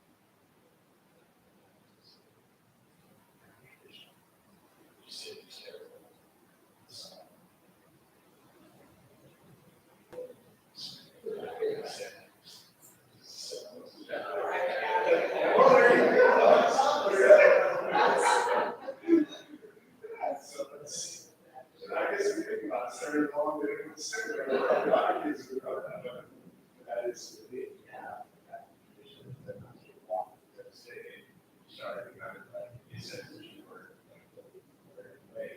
City's terrible. Well, there you go. I guess we think about it, starting along there in the center, a lot of kids who know that, but that is the big, that condition that not to walk, that stay, starting kind of like, you said, you were, like, very way,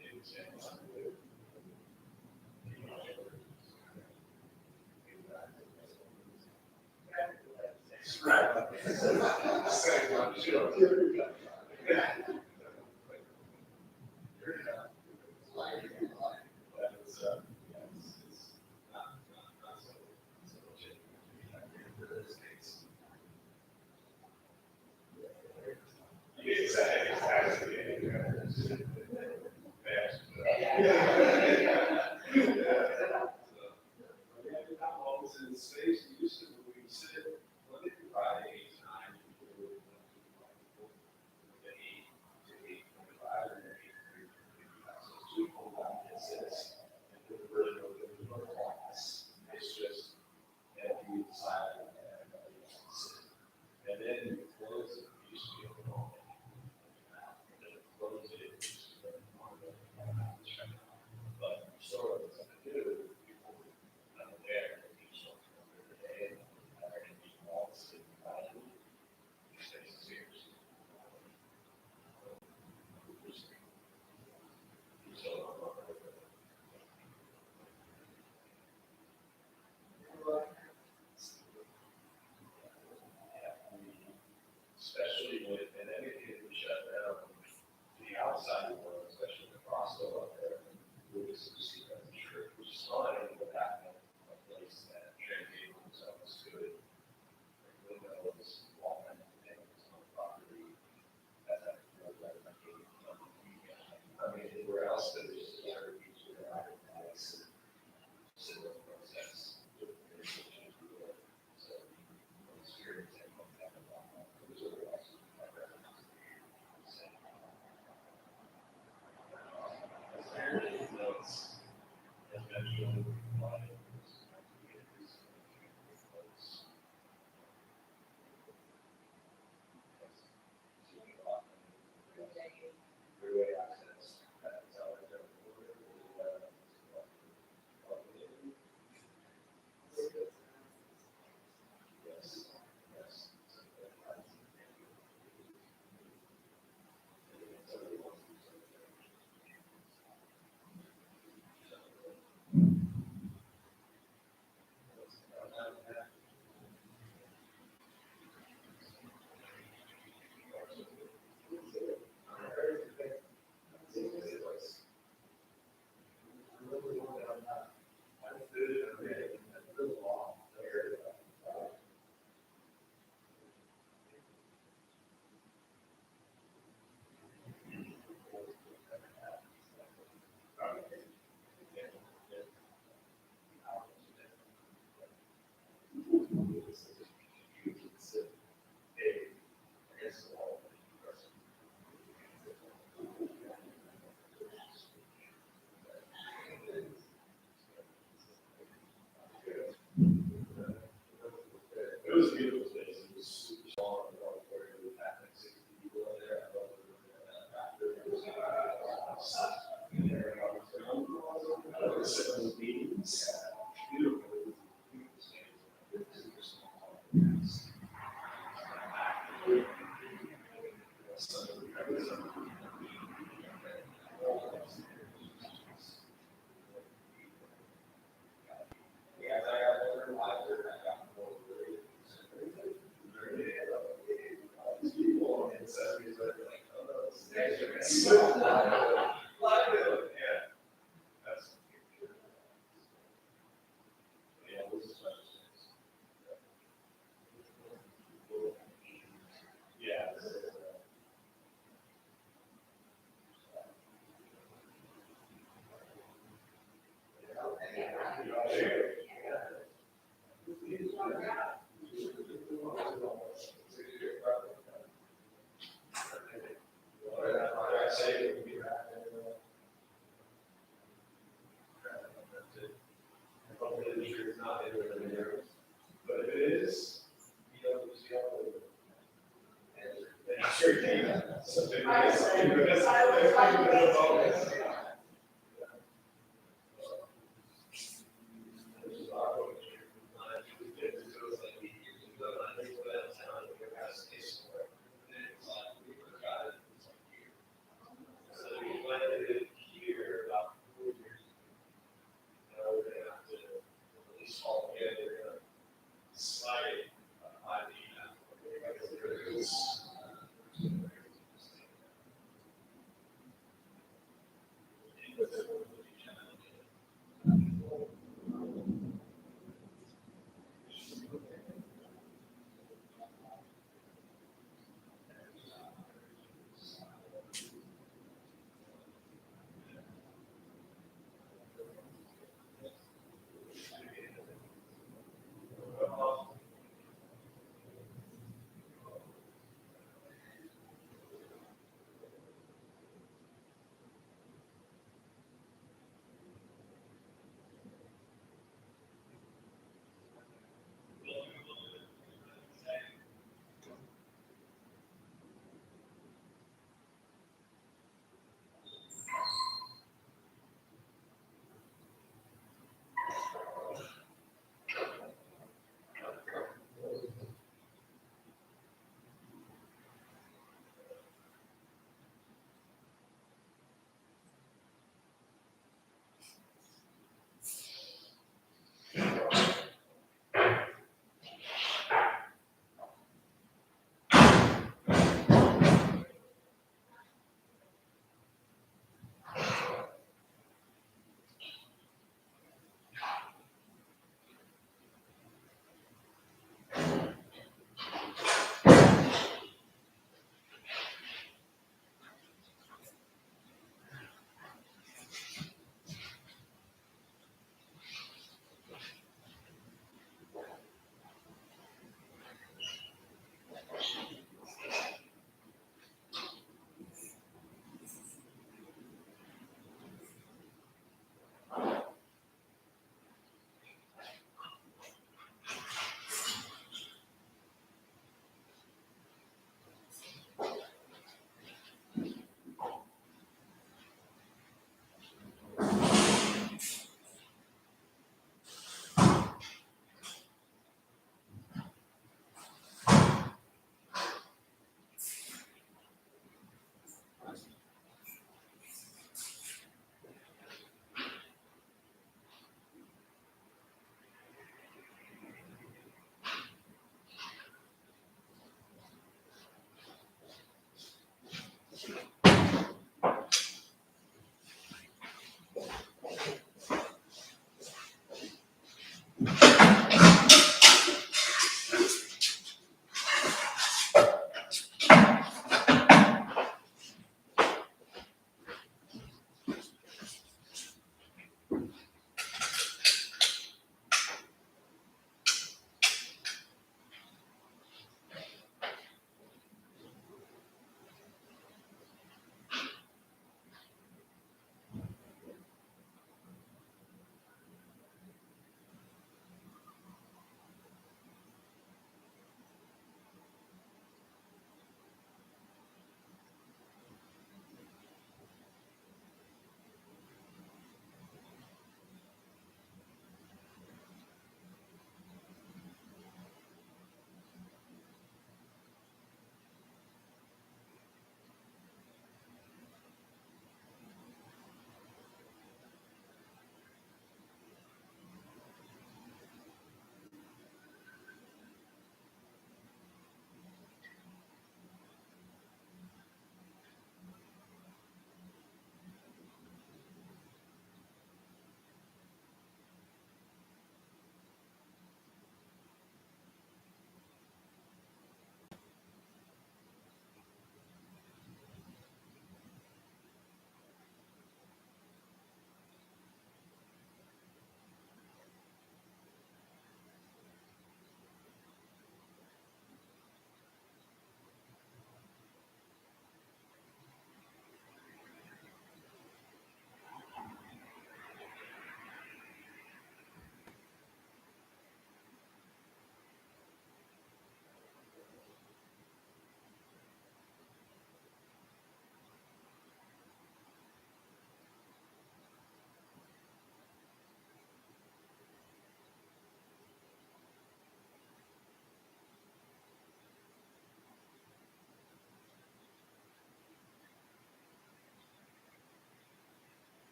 it was, and something that, you know, it was kind of, right. Same one, sure. Yeah. Exactly.